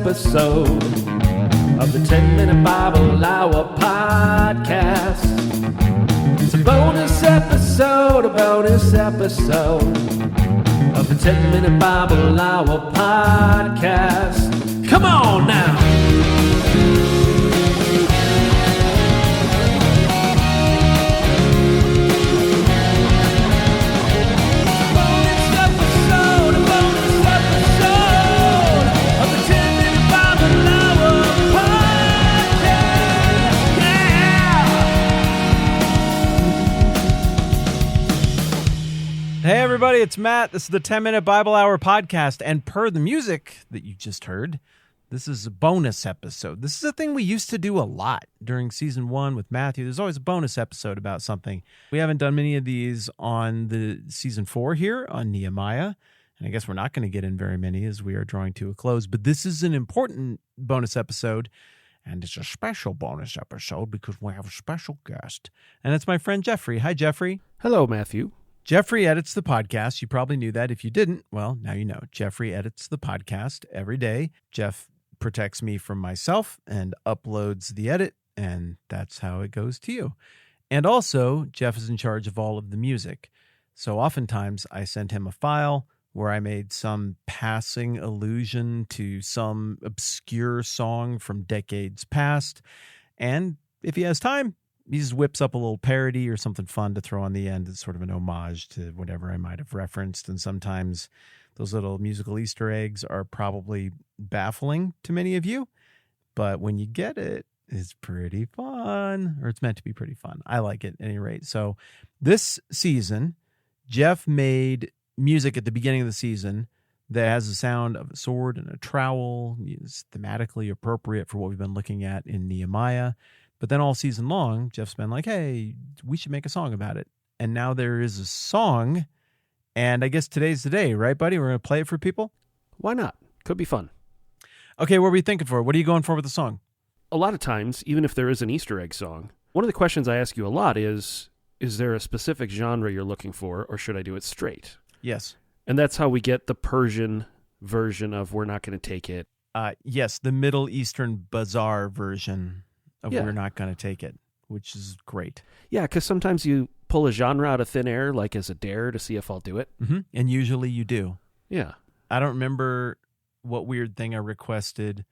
episode of the 10-Minute Bible Hour podcast. It's a bonus episode of the 10-Minute Bible Hour podcast. Come on now! Hey everybody, it's Matt. This is the 10-Minute Bible Hour podcast, and per the music that you just heard, this is a bonus episode. This is a thing we used to do a lot during season 1 with Matthew. There's always a bonus episode about something. We haven't done many of these on the season 4 here on Nehemiah, and I guess we're not going to get in very many as we are drawing to a close, but this is an important bonus episode, and it's a special bonus episode because we have a special guest, and it's my friend Jeffrey. Hi, Jeffrey. Hello, Matthew. Jeffrey edits the podcast. You probably knew that. If you didn't, well, now you know. Jeffrey edits the podcast every day. Jeff protects me from myself and uploads the edit, and that's how it goes to you. And also, Jeff is in charge of all of the music. So oftentimes, I send him a file where I made some passing allusion to some obscure song from decades past. And if he has time, he just whips up a little parody or something fun to throw on the end. It's sort of an homage to whatever I might have referenced. And sometimes those little musical Easter eggs are probably baffling to many of you. But when you get it, it's pretty fun, or it's meant to be pretty fun. I like it at any rate. So this season, Jeff made music at the beginning of the season that has the sound of a sword and a trowel. It's thematically appropriate for what we've been looking at in Nehemiah. But then all season long, Jeff's been like, hey, we should make a song about it. And now there is a song, and I guess today's the day, right, buddy? We're going to play it for people? Why not? Could be fun. Okay, what are we thinking for? What are you going for with the song? A lot of times, even if there is an Easter egg song, one of the questions I ask you a lot is there a specific genre you're looking for, or should I do it straight? Yes. And that's how we get the Persian version of We're Not Going to Take It. Yes, the Middle Eastern Bazaar version of Yeah. We're Not Going to Take It, which is great. Yeah, because sometimes you pull a genre out of thin air, like as a dare to see if I'll do it. Mm-hmm. And usually you do. Yeah. I don't remember what weird thing I requested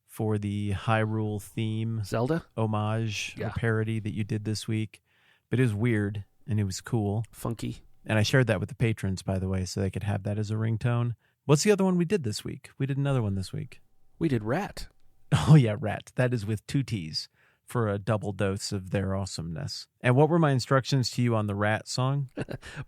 for the Hyrule theme Zelda? homage or Yeah. parody that you did this week, but it was weird and it was cool. Funky. And I shared that with the patrons, by the way, so they could have that as a ringtone. What's the other one we did this week? We did another one this week. We did Rat. Oh, yeah, Rat. That is with 2 T's for a double dose of their awesomeness. And what were my instructions to you on the Rat song?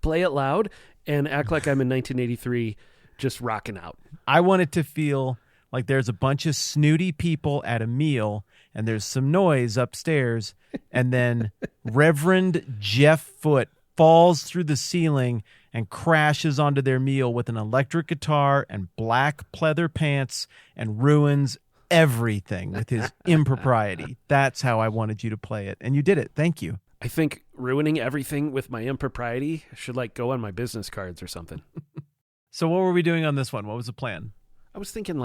Play it loud and act like I'm in 1983 just rocking out. I want it to feel like there's a bunch of snooty people at a meal and there's some noise upstairs, and then Reverend Jeff Foote falls through the ceiling and crashes onto their meal with an electric guitar and black pleather pants and ruins everything with his impropriety. That's how I wanted you to play it. And you did it. Thank you. I think ruining everything with my impropriety should go on my business cards or something. So what were we doing on this one? What was the plan? I was thinking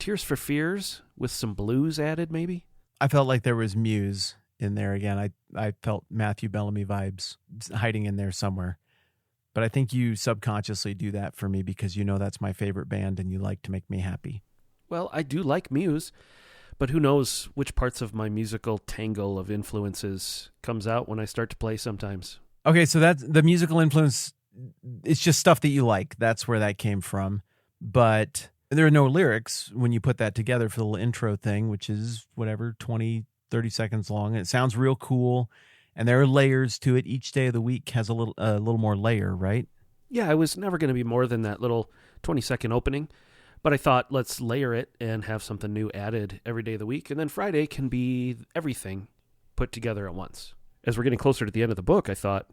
Tears for Fears with some blues added maybe. I felt like there was Muse in there again. I felt Matthew Bellamy vibes hiding in there somewhere. But I think you subconsciously do that for me because you know that's my favorite band and you like to make me happy. Well, I do like Muse, but who knows which parts of my musical tangle of influences comes out when I start to play sometimes. Okay, so that's the musical influence. It's just stuff that you like. That's where that came from. But there are no lyrics when you put that together for the little intro thing, which is whatever, 20, 30 seconds long. It sounds real cool. And there are layers to it. Each day of the week has a little more layer, right? Yeah, I was never going to be more than that little 20-second opening. But I thought, let's layer it and have something new added every day of the week. And then Friday can be everything put together at once. As we're getting closer to the end of the book, I thought,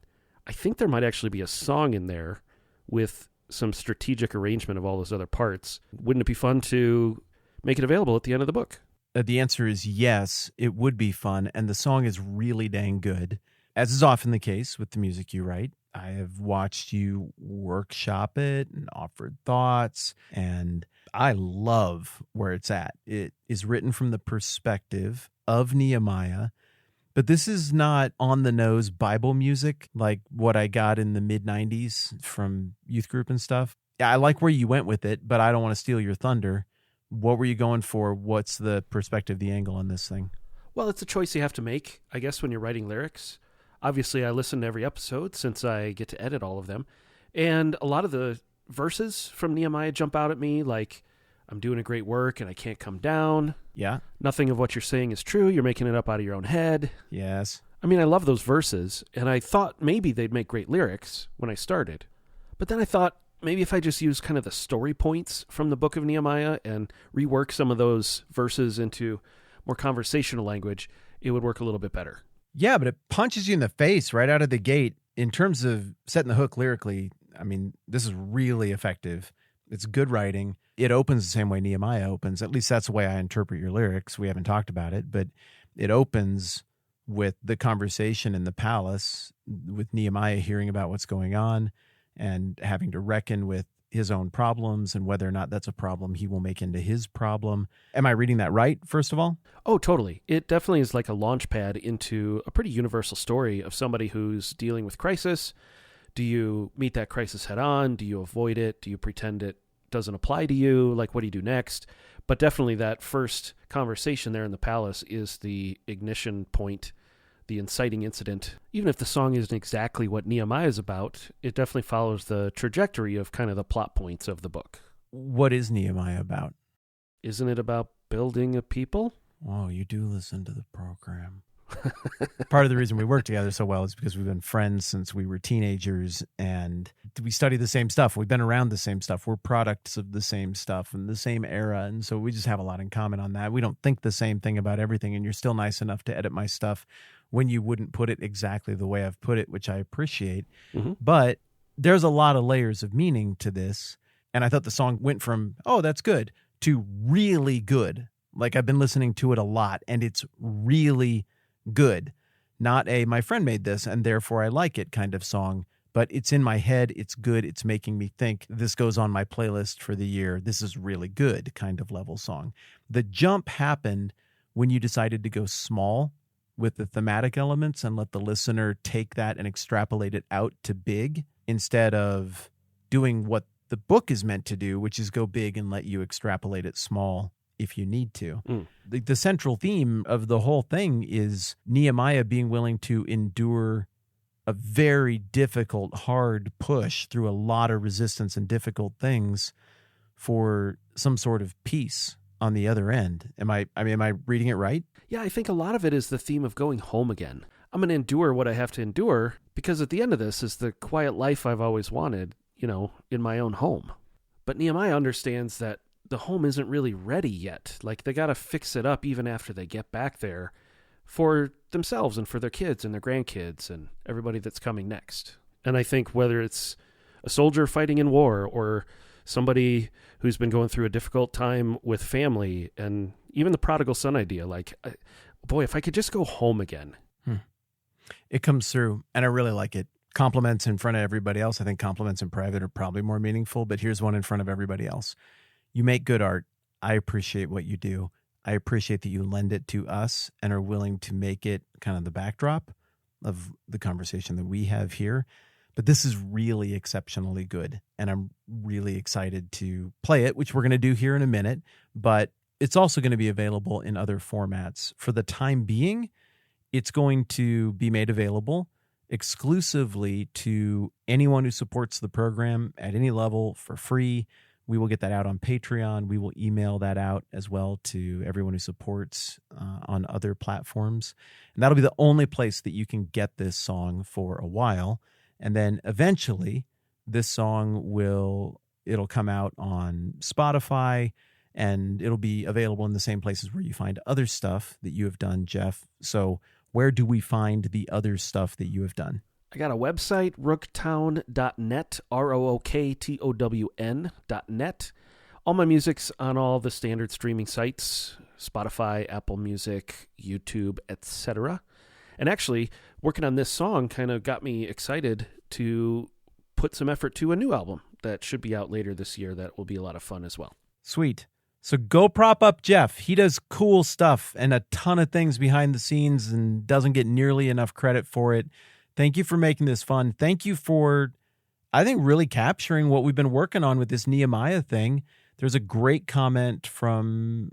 I think there might actually be a song in there with some strategic arrangement of all those other parts. Wouldn't it be fun to make it available at the end of the book? The answer is yes, it would be fun. And the song is really dang good, as is often the case with the music you write. I have watched you workshop it and offered thoughts, and I love where it's at. It is written from the perspective of Nehemiah, but this is not on-the-nose Bible music like what I got in the mid-'90s from youth group and stuff. Yeah, I like where you went with it, but I don't want to steal your thunder. What were you going for? What's the perspective, the angle on this thing? Well, it's a choice you have to make, I guess, when you're writing lyrics. Obviously, I listen to every episode since I get to edit all of them. And a lot of the verses from Nehemiah jump out at me, like, I'm doing a great work and I can't come down. Yeah. Nothing of what you're saying is true. You're making it up out of your own head. Yes. I mean, I love those verses, and I thought maybe they'd make great lyrics when I started. But then I thought maybe if I just use kind of the story points from the book of Nehemiah and rework some of those verses into more conversational language, it would work a little bit better. Yeah, but it punches you in the face right out of the gate in terms of setting the hook lyrically. I mean, this is really effective. It's good writing. It opens the same way Nehemiah opens. At least that's the way I interpret your lyrics. We haven't talked about it, but it opens with the conversation in the palace, with Nehemiah hearing about what's going on and having to reckon with his own problems and whether or not that's a problem he will make into his problem. Am I reading that right, first of all? Oh, totally. It definitely is like a launch pad into a pretty universal story of somebody who's dealing with crisis. Do you meet that crisis head on? Do you avoid it? Do you pretend it doesn't apply to you? Like, what do you do next? But definitely that first conversation there in the palace is the ignition point, the inciting incident. Even if the song isn't exactly what Nehemiah is about, it definitely follows the trajectory of kind of the plot points of the book. What is Nehemiah about? Isn't it about building a people? Oh, you do listen to the program. Part of the reason we work together so well is because we've been friends since we were teenagers and we study the same stuff. We've been around the same stuff. We're products of the same stuff and the same era. And so we just have a lot in common on that. We don't think the same thing about everything. And you're still nice enough to edit my stuff when you wouldn't put it exactly the way I've put it, which I appreciate. Mm-hmm. But there's a lot of layers of meaning to this. And I thought the song went from, oh, that's good, to really good. Like I've been listening to it a lot and it's really good. Not a, my friend made this and therefore I like it kind of song, but it's in my head. It's good. It's making me think this goes on my playlist for the year. This is really good kind of level song. The jump happened when you decided to go small with the thematic elements and let the listener take that and extrapolate it out to big instead of doing what the book is meant to do, which is go big and let you extrapolate it small if you need to. The central theme of the whole thing is Nehemiah being willing to endure a very difficult, hard push through a lot of resistance and difficult things for some sort of peace on the other end. Am I reading it right? Yeah, I think a lot of it is the theme of going home again. I'm going to endure what I have to endure because at the end of this is the quiet life I've always wanted, in my own home. But Nehemiah understands that the home isn't really ready yet. Like they got to fix it up even after they get back there for themselves and for their kids and their grandkids and everybody that's coming next. And I think whether it's a soldier fighting in war or somebody who's been going through a difficult time with family and even the prodigal son idea, like, boy, if I could just go home again. It comes through and I really like it. Compliments in front of everybody else. I think compliments in private are probably more meaningful, but here's one in front of everybody else. You make good art. I appreciate what you do. I appreciate that you lend it to us and are willing to make it kind of the backdrop of the conversation that we have here. But this is really exceptionally good, and I'm really excited to play it, which we're going to do here in a minute. But it's also going to be available in other formats. For the time being, it's going to be made available exclusively to anyone who supports the program at any level for free. We will get that out on Patreon. We will email that out as well to everyone who supports on other platforms. And that'll be the only place that you can get this song for a while. And then eventually this song it'll come out on Spotify and it'll be available in the same places where you find other stuff that you have done, Jeff. So where do we find the other stuff that you have done? I got a website, rooktown.net, ROOKTOWN.net. All my music's on all the standard streaming sites, Spotify, Apple Music, YouTube, etc. And actually, working on this song kind of got me excited to put some effort to a new album that should be out later this year that will be a lot of fun as well. Sweet. So go prop up Jeff. He does cool stuff and a ton of things behind the scenes and doesn't get nearly enough credit for it. Thank you for making this fun. Thank you for, I think, really capturing what we've been working on with this Nehemiah thing. There's a great comment from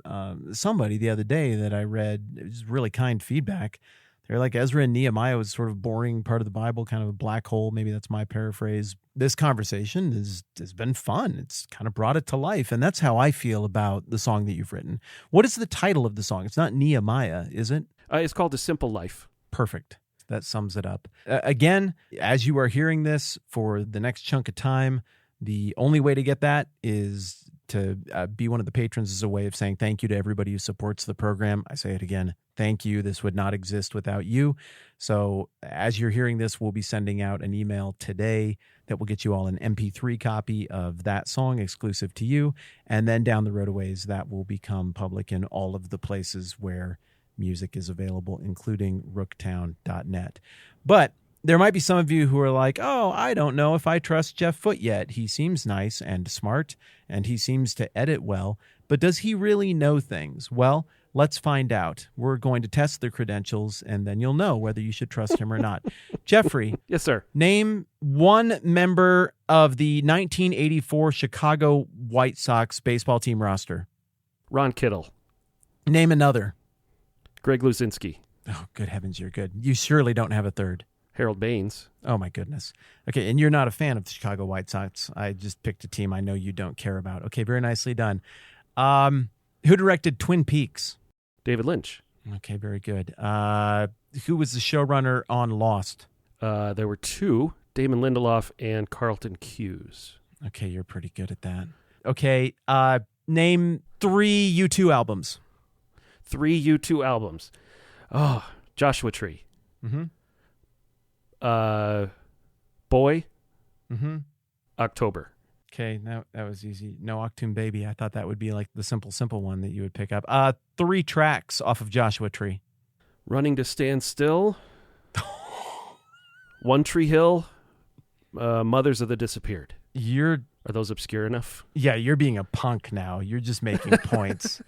somebody the other day that I read. It was really kind feedback. They're like, Ezra and Nehemiah was sort of boring part of the Bible, kind of a black hole. Maybe that's my paraphrase. This conversation has been fun. It's kind of brought it to life. And that's how I feel about the song that you've written. What is the title of the song? It's not Nehemiah, is it? It's called A Simple Life. Perfect. That sums it up. Again, as you are hearing this for the next chunk of time, the only way to get that is to be one of the patrons as a way of saying thank you to everybody who supports the program. I say it again, thank you. This would not exist without you. So as you're hearing this, we'll be sending out an email today that will get you all an MP3 copy of that song exclusive to you. And then down the road a ways, that will become public in all of the places where music is available, including rooktown.net. But there might be some of you who are like, oh, I don't know if I trust Jeff Foote yet. He seems nice and smart, and he seems to edit well, but does he really know things? Well, let's find out. We're going to test the credentials, and then you'll know whether you should trust him or not. Jeffrey. Yes, sir. Name one member of the 1984 Chicago White Sox baseball team roster. Ron Kittle. Name another. Greg Luzinski. Oh, good heavens, you're good. You surely don't have a third. Harold Baines. Oh, my goodness. Okay, and you're not a fan of the Chicago White Sox. I just picked a team I know you don't care about. Okay, very nicely done. Who directed Twin Peaks? David Lynch. Okay, very good. Who was the showrunner on Lost? There were two, Damon Lindelof and Carlton Cuse. Okay, you're pretty good at that. Okay, name 3 U2 albums. 3 U2 albums. Oh, Joshua Tree. Mm-hmm. Boy. Mm-hmm. October. Okay, that was easy. No Octoon Baby. I thought that would be like the simple one that you would pick up. 3 tracks off of Joshua Tree. Running to Stand Still. One Tree Hill. Mothers of the Disappeared. Are those obscure enough? Yeah, you're being a punk now. You're just making points.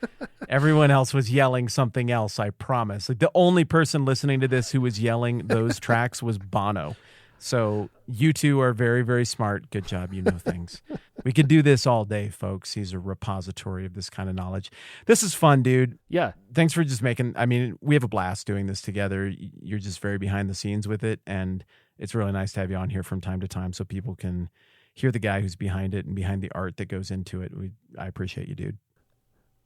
Everyone else was yelling something else, I promise. Like the only person listening to this who was yelling those tracks was Bono. So you two are very, very smart. Good job. You know things. We could do this all day, folks. He's a repository of this kind of knowledge. This is fun, dude. Yeah. Thanks for just we have a blast doing this together. You're just very behind the scenes with it. And it's really nice to have you on here from time to time so people can hear the guy who's behind it and behind the art that goes into it. I appreciate you, dude.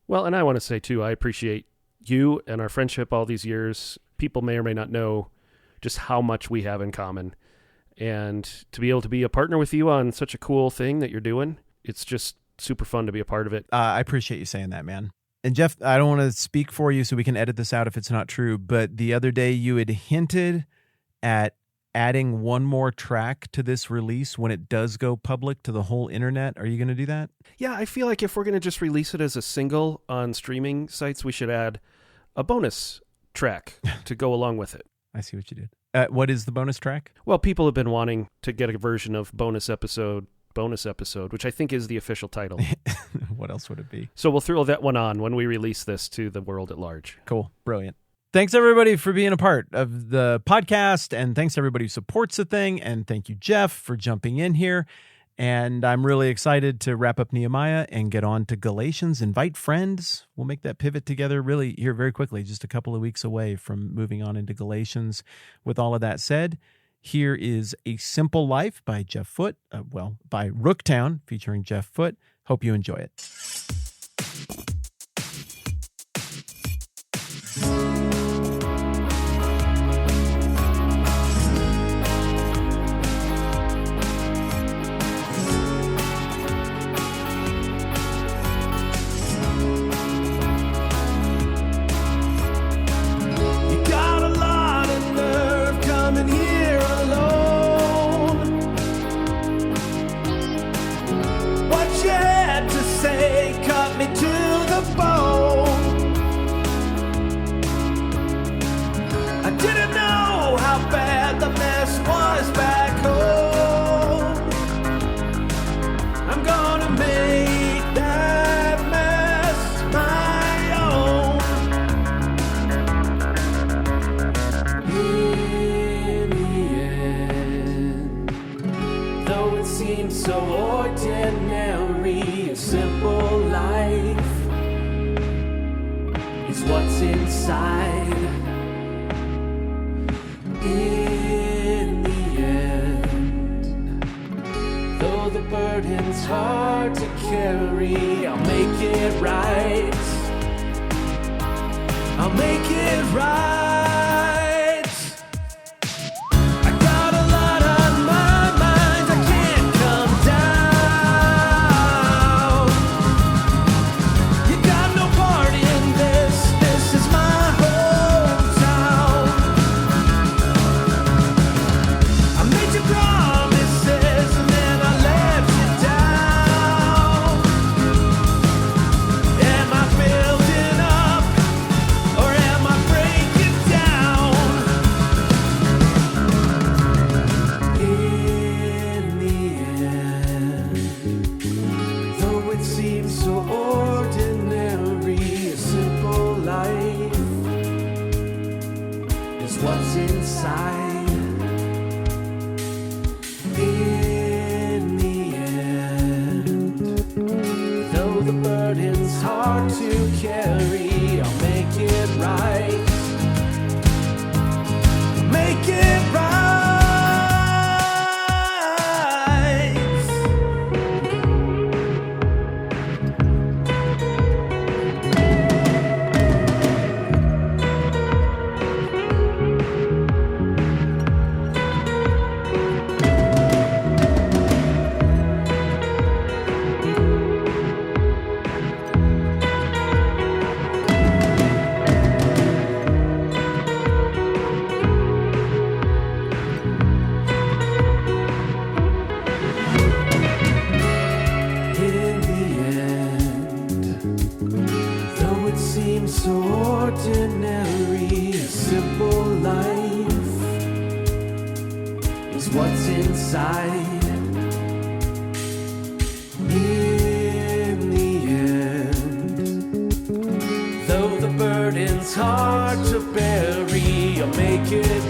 Well, and I want to say, too, I appreciate you and our friendship all these years. People may or may not know just how much we have in common. And to be able to be a partner with you on such a cool thing that you're doing, it's just super fun to be a part of it. I appreciate you saying that, man. And Jeff, I don't want to speak for you so we can edit this out if it's not true, but the other day you had hinted at adding one more track to this release when it does go public to the whole internet. Are you going to do that? Yeah, I feel like if we're going to just release it as a single on streaming sites, we should add a bonus track to go along with it. I see what you did. What is the bonus track? Well, people have been wanting to get a version of bonus episode, which I think is the official title. What else would it be? So we'll throw that one on when we release this to the world at large. Cool. Brilliant. Thanks, everybody, for being a part of the podcast, and thanks to everybody who supports the thing, and thank you, Jeff, for jumping in here. And I'm really excited to wrap up Nehemiah and get on to Galatians. Invite friends. We'll make that pivot together really here very quickly, just a couple of weeks away from moving on into Galatians. With all of that said, here is A Simple Life by Jeff Foote, by Rooktown, featuring Jeff Foote. Hope you enjoy it. I didn't know ordinary, a simple life is what's inside. In the end, though the burden's hard to carry, I'll make it right. I'll make it right. I got a lot on my mind, I can't come down. You got no part in this, this is my hometown. I made you promises and then I let you down. Am I building up or am I breaking down? In the end, though it seems so ordinary, a simple life is what's inside. In the end, though the burden's hard to carry, I'll make it right. Make it right. In the end, though it seems so ordinary, a simple life is what's inside. In the end, though the burden's hard to bury, I'll make it